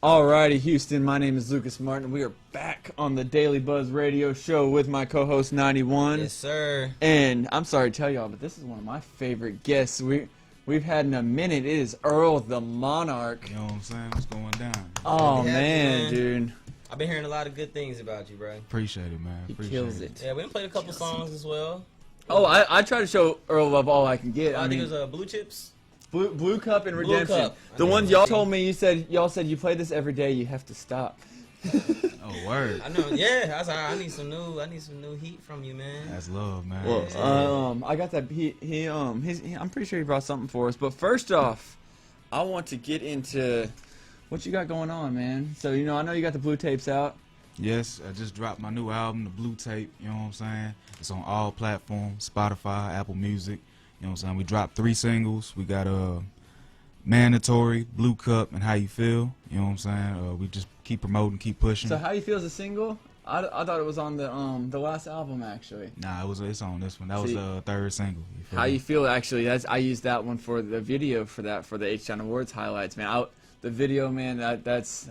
Alrighty, Houston, my name is Lucas Martin. We are back on the Daily Buzz Radio Show with my co-host 91. Yes, sir. And I'm sorry to tell y'all, but this is one of my favorite guests we've had in a minute. It is Earl the Monarch. You know what I'm saying? What's going down? Oh, man, dude. I've been hearing a lot of good things about you, bro. Appreciate it, man. He Appreciate kills it. Yeah, we done played a couple songs as well. Oh, I try to show Earl love all I can get. I think it was Blue Chips. Blue Cup and Blue Redemption. Cup. The ones y'all told me, y'all said you play this every day, you have to stop. Oh, word. I know. Yeah, I was like, I need some new heat from you, man. That's love, man. Well, I got that. I'm pretty sure he brought something for us. But first off, I want to get into what you got going on, man. So I know you got the blue tapes out. Yes, I just dropped my new album, The Blue Tape. You know what I'm saying? It's on all platforms: Spotify, Apple Music. You know what I'm saying? We dropped 3 singles. We got Mandatory, Blue Cup, and How You Feel. You know what I'm saying? We just keep promoting, keep pushing. So How You Feel is a single? I thought it was on the last album actually. Nah, it's on this one. That was the 3rd single. How You Feel actually? I used that one for the video for the H-Town Awards highlights, man. The video, man. I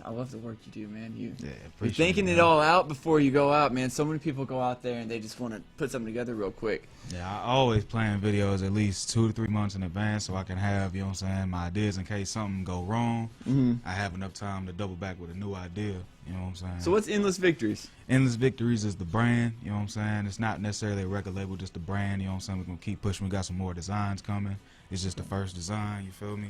love the work you do, man. You're thinking it all out before you go out, man. So many people go out there and they just want to put something together real quick. Yeah, I always plan videos at least 2 to 3 months in advance so I can have, you know what I'm saying, my ideas in case something go wrong. I have enough time to double back with a new idea. You know what I'm saying? So what's Endless Victories? Endless Victories is the brand, you know what I'm saying? It's not necessarily a record label, just the brand, you know what I'm saying? We're going to keep pushing. We got some more designs coming. It's just the first design, you feel me?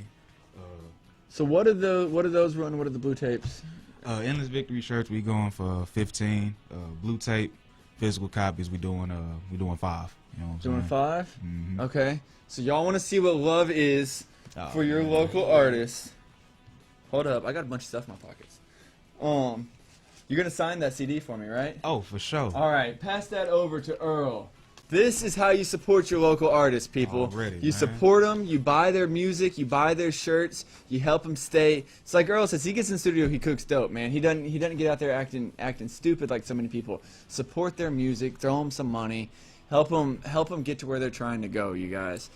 So what are those run? What are the blue tapes? Endless Victory shirts we going for 15. Blue tape physical copies we doing 5. You know what I'm Doing saying? 5? Mm-hmm. Okay. So y'all want to see what love is for your local artists? Hold up, I got a bunch of stuff in my pockets. You're gonna sign that CD for me, right? Oh, for sure. All right, pass that over to Earl. This is how you support your local artists, people. Already, you man. support them, you buy their music, you buy their shirts, you help them stay. It's like Earl says, he gets in the studio, he cooks dope, man. He doesn't get out there acting stupid like so many people. Support their music, throw them some money, help them get to where they're trying to go, you guys.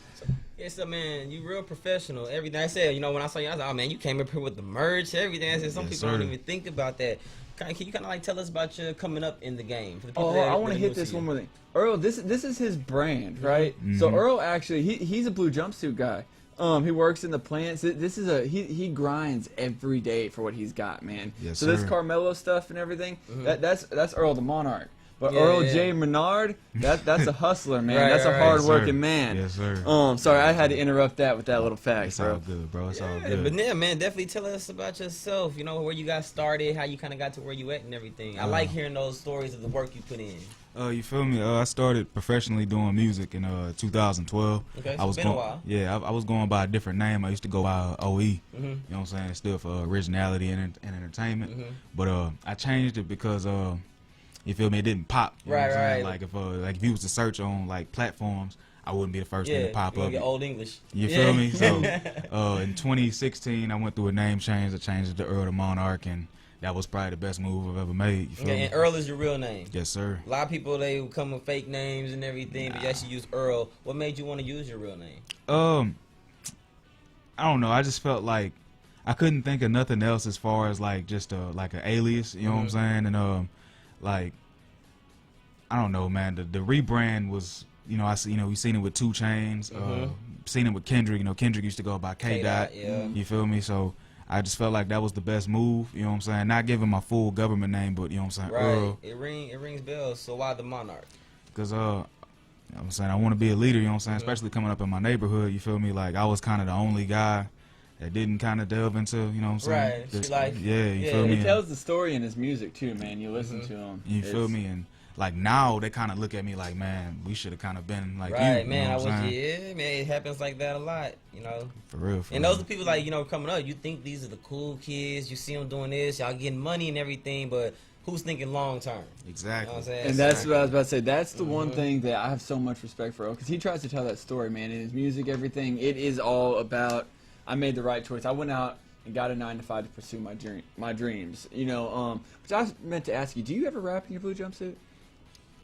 Yeah, so man, you real professional. Everything I said, when I saw you, I was like, oh man, you came up here with the merch, everything. I said, some people don't even think about that. Can you kind of like tell us about your coming up in the game? For the people I want to hit this one more thing. Earl, this is his brand, right? So Earl actually he's a blue jumpsuit guy. He works in the plants. This is he grinds every day for what he's got, man. Yes, so sir. this Carmelo stuff and everything, that's Earl the Monarch. But Earl J. Menard, that's a hustler, man. That's a hard-working man. Yes, sir. Sorry, I had to interrupt that with that little fact, It's bro. all good, bro. It's all good. But yeah, man, definitely tell us about yourself. Where you got started, how you kind of got to where you at, and everything. I like hearing those stories of the work you put in. You feel me? I started professionally doing music in 2012. Okay, I was been a while. Yeah, I was going by a different name. I used to go by OE. You know what I'm saying? Still for originality and entertainment. But I changed it because you feel me? It didn't pop. You know what I'm saying? Like if you was to search on like platforms, I wouldn't be the first thing to pop up. Get old English. You feel me? So in 2016, I went through a name change. I changed it to Earl The Monarch, and that was probably the best move I've ever made. You feel me? And Earl is your real name. Yes, sir. A lot of people, they come with fake names and everything, but you actually use Earl. What made you want to use your real name? I don't know. I just felt like I couldn't think of nothing else as far as like just like an alias. You know what I'm saying? And like I don't know, man. The rebrand was, we seen it with 2 Chainz, seen it with Kendrick. Kendrick used to go by K Dot. Yeah. You feel me? So I just felt like that was the best move. You know what I'm saying? Not giving my full government name, but you know what I'm saying? Right. Earl. It rings bells. So why the Monarch? Because you know what I'm saying, I want to be a leader. You know what I'm saying? Especially coming up in my neighborhood. You feel me? Like I was kind of the only guy that didn't kind of delve into, you know what I'm saying? Right. You feel me? He tells the story in his music too, man. You listen to him. You feel me? And like now they kind of look at me like, man, we should have kind of been like right, you. Man. You know what I'm saying? Yeah, man. It happens like that a lot, For real. And those are people like coming up. You think these are the cool kids. You see them doing this. Y'all getting money and everything, but who's thinking long term? Exactly. You know what I'm saying? And that's what I was about to say. That's the one thing that I have so much respect for, because he tries to tell that story, man. In his music, everything, it is all about, I made the right choice. I went out and got a 9-to-5 to pursue my dreams. Which I was meant to ask you, do you ever rap in your blue jumpsuit?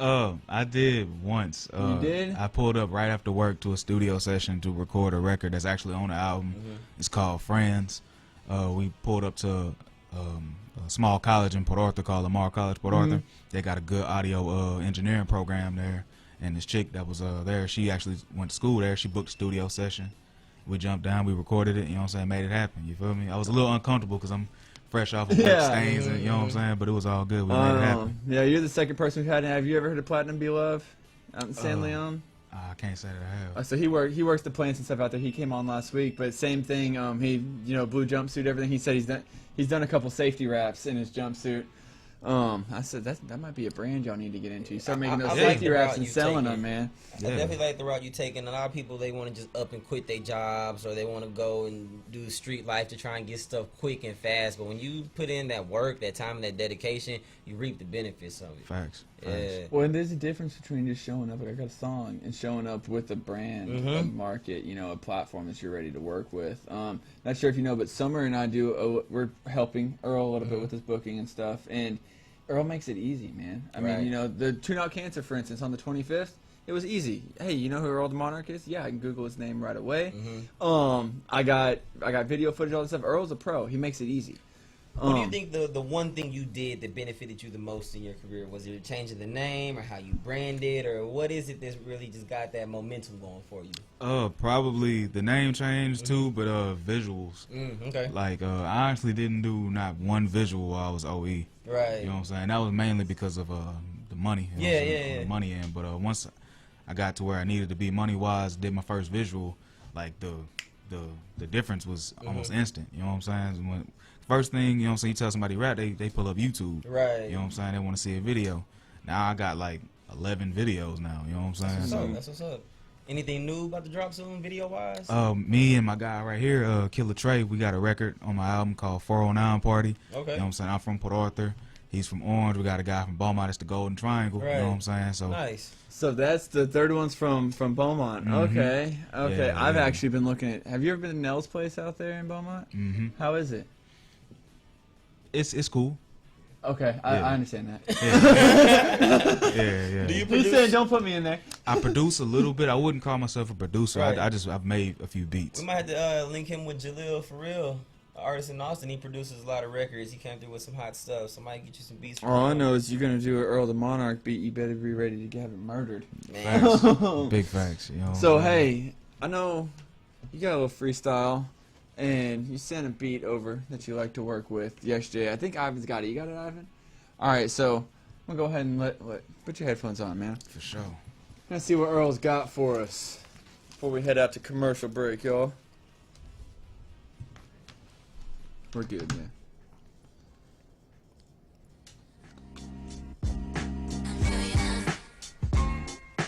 I did once. You did? I pulled up right after work to a studio session to record a record that's actually on the album. It's called Friends. We pulled up to a small college in Port Arthur called Lamar College, Port Arthur. They got a good audio engineering program there. And this chick that was there, she actually went to school there. She booked a studio session. We jumped down, we recorded it, you know what I'm saying, made it happen, you feel me? I was a little uncomfortable because I'm fresh off of work stains, and, you know what I'm saying, but it was all good. We made it happen. Yeah, you're the second person we've had. Have you ever heard of Platinum Be Love out in San Leon? I can't say that I have. So he works the plants and stuff out there. He came on last week, but same thing. He blue jumpsuit, everything. He said he's done a couple safety wraps in his jumpsuit. I said that might be a brand y'all need to get into. Start making those safety wraps and selling them, man. I definitely like the route you taking. A lot of people, they want to just up and quit their jobs, or they want to go and do street life to try and get stuff quick and fast. But when you put in that work, that time, and that dedication, you reap the benefits of it. Facts. Yeah. Well, and there's a difference between just showing up, like I got a song, and showing up with a brand, a market, a platform that you're ready to work with. Not sure if you know, but Summer and I we're helping Earl a little bit with his booking and stuff, and Earl makes it easy, man. I mean, the Tune Out Cancer, for instance, on the 25th, it was easy. Hey, you know who Earl The Monarch is? Yeah, I can Google his name right away. I got video footage, all this stuff. Earl's a pro. He makes it easy. What do you think the one thing you did that benefited you the most in your career? Was it changing the name, or how you branded, or what is it that's really just got that momentum going for you? Probably the name change too, but visuals. Okay. Like I honestly didn't do not one visual while I was OE. Right. You know what I'm saying? That was mainly because of the money. You know what I'm saying? The money in. But once I got to where I needed to be money wise, did my first visual, like the difference was almost instant. You know what I'm saying? When, first thing, you know what I'm saying, you tell somebody rap, they pull up YouTube. Right. You know what I'm saying? They want to see a video. Now I got like 11 videos now. You know what I'm saying? That's what's up. Anything new about the drop soon, video wise? Me and my guy right here, Killer Trey, we got a record on my album called 409 Party. Okay. You know what I'm saying? I'm from Port Arthur. He's from Orange. We got a guy from Beaumont. It's the Golden Triangle. Right. You know what I'm saying? So nice. So that's the third one's from Beaumont. Okay. Yeah, I've actually been looking at. Have you ever been to Nell's place out there in Beaumont? How is it? It's cool. Okay, I understand that. Yeah. Do you He's produce? saying don't put me in there. I produce a little bit. I wouldn't call myself a producer. Right. I've made a few beats. We might have to link him with Jalil for real. An artist in Austin. He produces a lot of records. He came through with some hot stuff. Somebody get you some beats. All I know is you're gonna do an Earl the Monarch beat. You better be ready to get it murdered. Man. Facts. Big facts. You know So what I'm saying? hey, I know you got a little freestyle, and you sent a beat over that you like to work with yesterday. I think Ivan's got it. You got it, Ivan? All right, so I'm gonna go ahead and put your headphones on, man. For sure. Let's see what Earl's got for us before we head out to commercial break, y'all. We're good, man.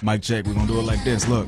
Mic check. We're gonna do it like this. Look.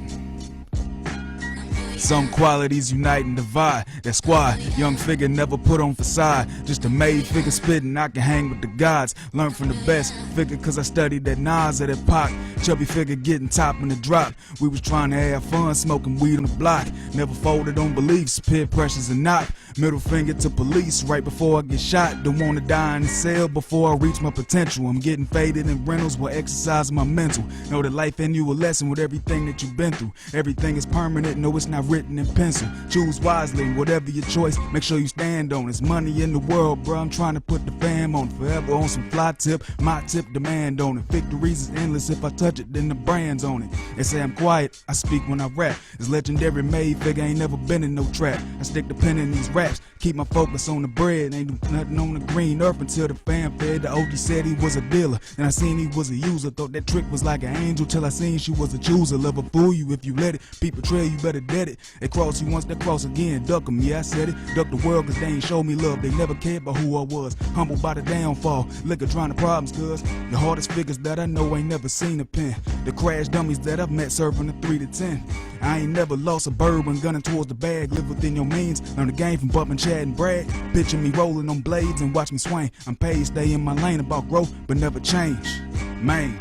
Some qualities unite and divide. That squad, young figure never put on facade. Just a made figure spitting, I can hang with the gods. Learn from the best figure cause I studied that Nas at that Pac. Chubby figure getting top in the drop. We was trying to have fun, smoking weed on the block. Never folded on beliefs, peer pressures or not. Middle finger to police right before I get shot. Don't wanna die in the cell before I reach my potential. I'm getting faded in rentals while exercising my mental. Know that life in you a lesson with everything that you've been through. Everything is permanent, no it's not written in pencil. Choose wisely, whatever your choice, make sure you stand on it. It's money in the world, bro, I'm trying to put the fam on it. Forever on some fly tip, my tip demand on it. Victories is endless, if I touch it, then the brand's on it. They say I'm quiet, I speak when I rap. This legendary made figure ain't never been in no trap. I stick the pen in these raps, keep my focus on the bread. Ain't do nothing on the green earth until the fam fed. The OG said he was a dealer, and I seen he was a user. Thought that trick was like an angel till I seen she was a chooser. Love will fool you if you let it. People trail, you better dead it. They cross you once, they cross again. Duck 'em, yeah I said it. Duck the world cause they ain't show me love. They never cared about who I was. Humbled by the downfall. Liquor trying to problems cause the hardest figures that I know ain't never seen a pen. The crash dummies that I've met serving a 3 to 10. I ain't never lost a bird when gunning towards the bag. Live within your means. Learn the game from bumping, chat, and brag. Picture me rolling on blades and watch me swing. I'm paid, stay in my lane about growth, but never change. Man.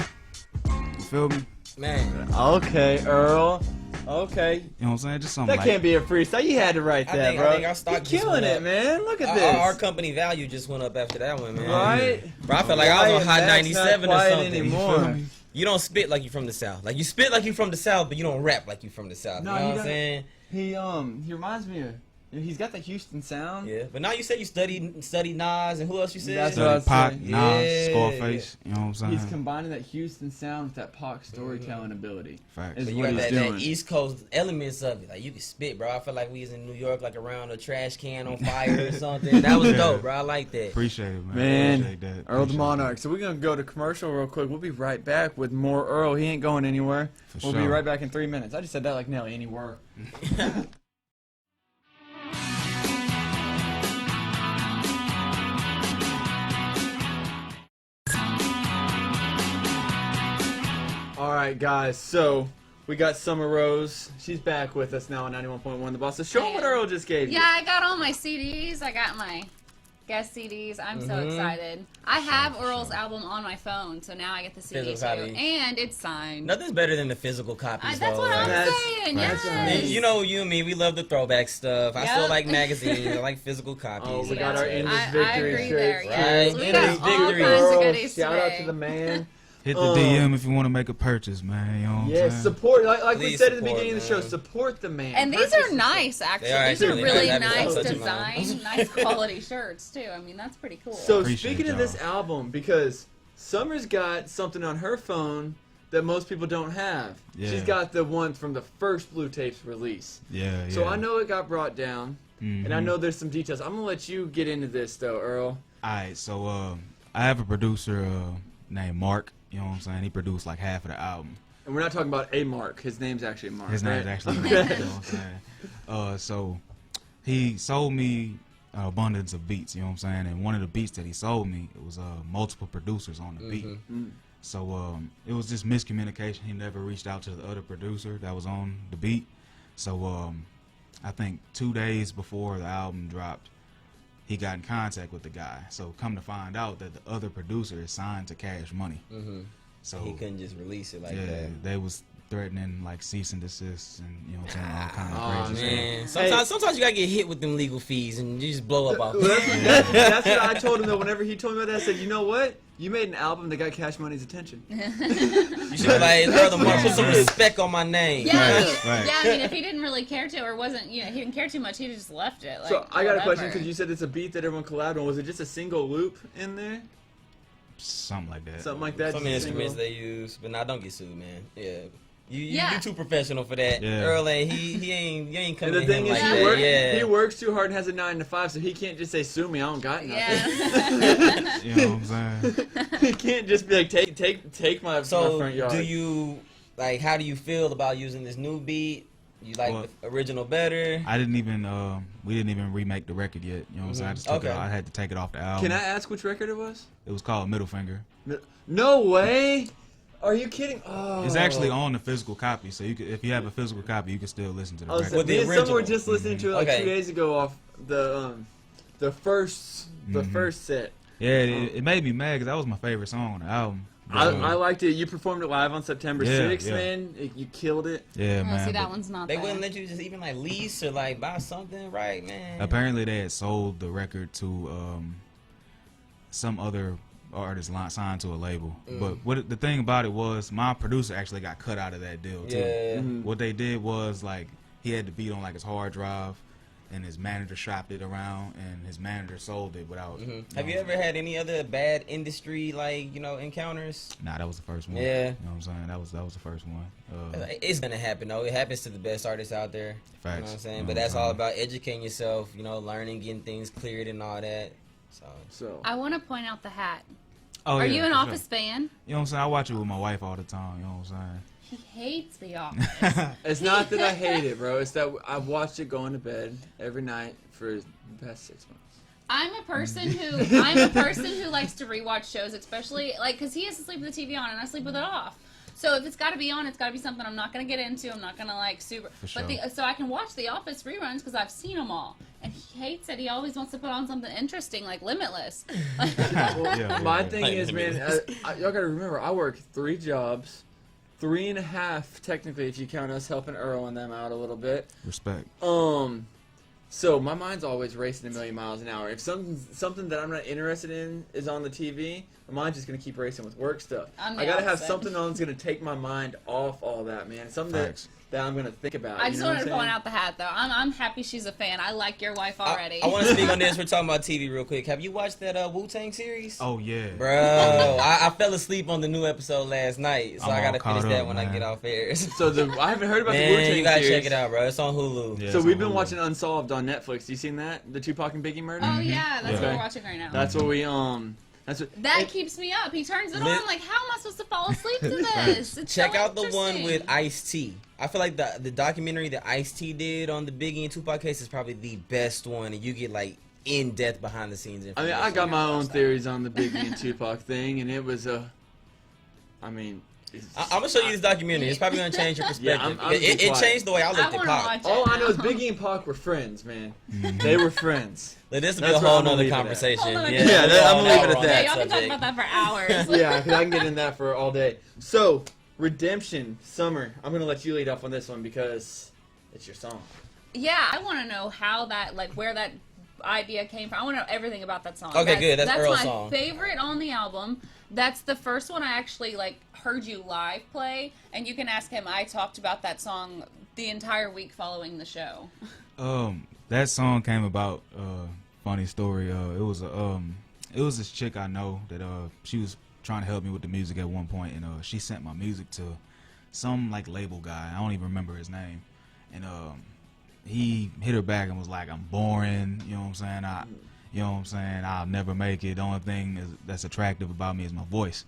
You feel me? Man. Okay, Earl. Okay. You know what I'm saying? Just something That can't be a freestyle. You had to write that, bro. I think our stock You're just killing went it, up. man. Look at this. Our company value just went up after that one, man. Right? Bro, I felt like I was on hot 97 or something. Anymore. You don't spit like you from the South. Like you spit like you from the South, but you don't rap like you from the South. No, you know he what I'm doesn't. saying? He reminds me of You know, he's got the Houston sound. Yeah, but now you said you studied Nas, and who else you said? That's what I was Pac, saying. Nas, Yeah. Scarface. You know what I'm saying? He's combining that Houston sound with that Pac storytelling ability. Facts. Is But what you got he's that doing. East Coast elements of it. Like, you can spit, bro. I feel like we was in New York, like around a trash can on fire or something. That was Yeah. dope, bro. I like that. Appreciate it, man. Man, Appreciate that. Earl the Appreciate Monarch. So we're going to go to commercial real quick. We'll be right back with more Earl. He ain't going anywhere. For We'll be sure. right back in 3 minutes. I just said that like Nelly, anywhere. All right, guys. So we got Summer Rose. She's back with us now on 91.1 The Boss. So show them what Earl just gave you. Yeah, I got all my CDs. I got my guest CDs. I'm so excited. I have Earl's album on my phone, so now I get the CD Physical too. copy. And it's signed. Nothing's better than the physical copies, That's though. what I'm That's- saying. that's Yes. right. You know, you and me, we love the throwback stuff. I still Yep. like magazines. I like physical copies. Oh, we Yeah. got our Endless I Victory agree shirts. there, yes. Right. We Endless got all Victories. kinds of Earl, goodies shout out today. to the man. Hit the DM if you want to make a purchase, man. You know what I'm Yeah, saying? support. Like we Please said at the support, beginning of the show, man. support the man. And these Purchase are nice, actually. They are These are actually really nice. nice Touch 'em design, on. nice quality shirts, too. I mean, that's pretty cool. So Appreciate speaking of this y'all. album, because Summer's got something on her phone that most people don't have. Yeah. She's got the one from the first Blue Tapes release. Yeah, yeah. So I know it got brought down, and I know there's some details. I'm gonna let you get into this though, Earl. Alright, so I have a producer named Mark. You know what I'm saying? He produced like half of the album. And we're not talking about a Mark. His name's actually Mark. His name's right? actually Mark. You know what I'm saying? So he sold me an abundance of beats. You know what I'm saying? And one of the beats that he sold me, it was multiple producers on the beat. So it was just miscommunication. He never reached out to the other producer that was on the beat. So I think 2 days before the album dropped, he got in contact with the guy. So come to find out that the other producer is signed to Cash Money. So He couldn't just release it like yeah, that. they was threatening like cease and desist and you know what I'm saying, all kind Oh, of crazy Man, stuff. sometimes you gotta get hit with them legal fees and you just blow up off. Well, that's what I told him though. Whenever he told me about that, I said, you know what? You made an album that got Cash Money's attention. You should be like, Earl the Monarch, put some respect on my name. Yeah, I mean, Right. yeah. I mean, if he didn't really care to, or wasn't, he didn't care too much, he just left it. Like, So I got a question whatever. because you said it's a beat that everyone collabed on. Was it just a single loop in there? Something like that. Something like that? Some just a instruments single? they use, but nah, don't get sued, man. Yeah. You Yeah. too professional for that. Yeah. Earl ain't you ain't coming And the to thing him is, like he that. work- Yeah. he works too hard and has a 9 to 5, so he can't just say, sue me, I don't got nothing. Yeah. You know what I'm saying? He can't just be like, take my So front yard. do you like? How do you feel about using this new beat? You like Well, the original better? I didn't even we didn't even remake the record yet. You know what I'm saying? I just took it Okay. off. I had to take it off the album. Can I ask which record it was? It was called Middle Finger. No way! Are you kidding? Oh. It's actually on the physical copy, so you could, if you have a physical copy, you can still listen to the record. With the me and someone were original. just listening to it like Okay. 2 days ago off the first set. Yeah, it made me mad because that was my favorite song on the album. But, I liked it. You performed it live on September Yeah, 6th, yeah. man. You killed it. yeah, Oh, man. see, that but one's not They there. wouldn't let you just even like lease or like buy something, right, man? apparently, they had sold the record to some other artist signed to a label. But the thing about it was, my producer actually got cut out of that deal too. Yeah. What they did was like he had the beat on like his hard drive, and his manager shopped it around, and his manager sold it without. Have you ever had any other bad industry like encounters? Nah, that was the first one. Yeah. You know what I'm saying? That was the first one. It's gonna happen though. It happens to the best artists out there. You know Facts. what I'm saying? You know But what that's I'm all saying? about educating yourself. Learning, getting things cleared, and all that. So I want to point out the hat. Oh, Are yeah, you an for Office sure. fan? You know what I'm saying? I watch it with my wife all the time. You know what I'm He hates The Office. saying? it's not that I hate it, bro. It's that I've watched it going to bed every night for the past 6 months. I'm a person who likes to rewatch shows, especially like because he has to sleep with the TV on and I sleep with it off. So if it's got to be on, it's got to be something I'm not gonna get into. I'm not gonna like super. For But sure. so I can watch The Office reruns because I've seen them all. And he hates it. He always wants to put on something interesting like Limitless. Yeah, My yeah. thing is, man, y'all gotta remember, I work 3 jobs, 3.5 technically if you count us helping Earl and them out a little bit. Respect. So my mind's always racing a million miles an hour. If something that I'm not interested in is on the TV, my mind's just gonna keep racing with work stuff. I'm the I gotta have opposite. something on that's gonna take my mind off all that, man. Something Facts. that I'm gonna think about. I you just know what wanted to I'm point saying? out the hat, though. I'm happy she's a fan. I like your wife already. I want to speak on this. We're talking about TV real quick. Have you watched that Wu-Tang series? Oh yeah, Bro, I fell asleep on the new episode last night, so I'm I gotta all finish caught that up, when I man. get off air. So I haven't heard about the Wu Man, Tang you gotta series. check it out, bro. It's on Hulu. Yeah. So It's we've on been Hulu. watching Unsolved on Netflix. You seen that? The Tupac and Biggie murder. Oh, yeah. That's what Okay. we're watching right now. That's what we That's what. That keeps me up. He turns it Lit- on. Like, how am I supposed to fall asleep to this? It's Check so out the one interesting. with Ice-T. I feel like the documentary that Ice-T did on the Biggie and Tupac case is probably the best one, and you get like in-depth behind the scenes I mean, information. I got my own watch that. theories on the Biggie and Tupac thing, and it was I mean, I'm gonna show you this documentary. It's probably gonna change your perspective. Yeah, I'm it quiet. changed the way I I looked at want to Pac. watch it. all I know is now. Biggie and Pac were friends, man. They were friends. Like, this will be That's a where whole I'm gonna nother leave it at. conversation. Hold on, Yeah, yeah, I'm gonna leave it at on that. Yeah, y'all can talk subject. about that for hours. Yeah, 'cause I can get in that for all day. So, Redemption, Summer. I'm gonna let you lead off on this one because it's your song. Yeah, I want to know how that, like, where that idea came from. I want to know everything about that song. Okay, good. That's Earl's my song. favorite on the album. That's the first one I actually, like, heard you live play, and you can ask him. I talked about that song the entire week following the show. That song came about. Funny story. It was this chick I know that she was trying to help me with the music at one point, and she sent my music to some like label guy. I don't even remember his name, and he hit her back and was like, "I'm boring." You know what I'm saying? You know what I'm saying? I'll never make it. The only thing that's attractive about me is my voice.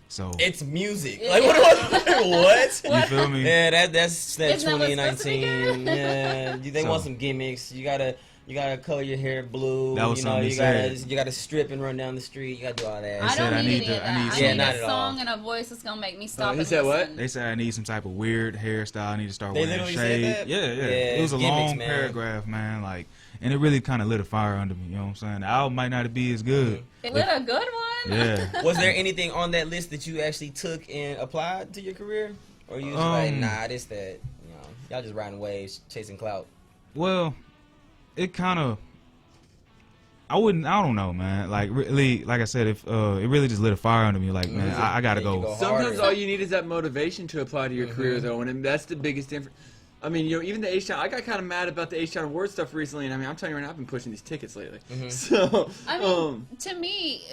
So It's music. Yeah. Like what? you feel me? Yeah, that's Isn't that what's supposed to be 2019. good? Yeah, they want So- some gimmicks. You gotta color your hair blue. That was you know, something he you said. gotta strip and run down the street. You gotta do all that. I said don't I need need any to- of I that. need I some- Yeah, need not a at all. song and a voice that's gonna make me stop he and said what? listen. They said I need some type of weird hairstyle. I need to start They wearing literally said shade. that? Yeah. Yeah, It was a gimmicks, long man. paragraph, man. Like, and it really kind of lit a fire under me. You know what I'm saying? The album might not be as good. It lit a good one. Yeah. Was there anything on that list that you actually took and applied to your career, or you was just like, nah, this that, you know, y'all just riding waves, chasing clout? Well, it kind of. I don't know, man. Like, really, like I said, if it really just lit a fire under me. Like, man, I gotta Make you go. go Sometimes harder. all you need is that motivation to apply to your career, though, and that's the biggest difference. I mean, you know, even the H-Town, I got kind of mad about the H-Town Award stuff recently, and I mean, I'm telling you right now, I've been pushing these tickets lately. So, I mean, to me,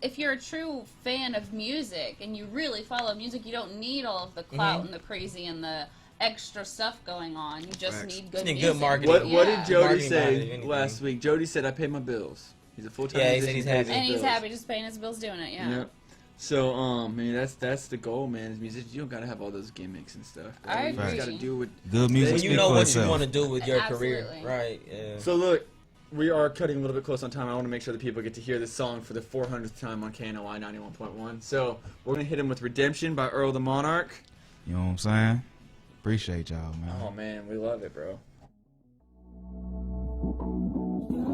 if you're a true fan of music and you really follow music, you don't need all of the clout and the crazy and the extra stuff going on. You just Facts. need good Just need music. good marketing. what Yeah. did Jody Marketing behind it, say anything. last week? Jody said, I pay my bills. He's a full-time Yeah, he said musician. he's pays happy. his And he's bills. happy just paying his bills doing it, yeah. Yep. So, I mean, that's the goal, man. As musicians, you don't gotta have all those gimmicks and stuff. I You just agree. gotta do what. Good music. When you speak know for what itself. you want to do with your career, Absolutely. right? Yeah. So look, we are cutting a little bit close on time. I want to make sure that people get to hear this song for the 400th time on KNLY 91.1. So we're gonna hit him with "Redemption" by Earl the Monarch. You know what I'm saying? Appreciate y'all, man. Oh man, we love it, bro.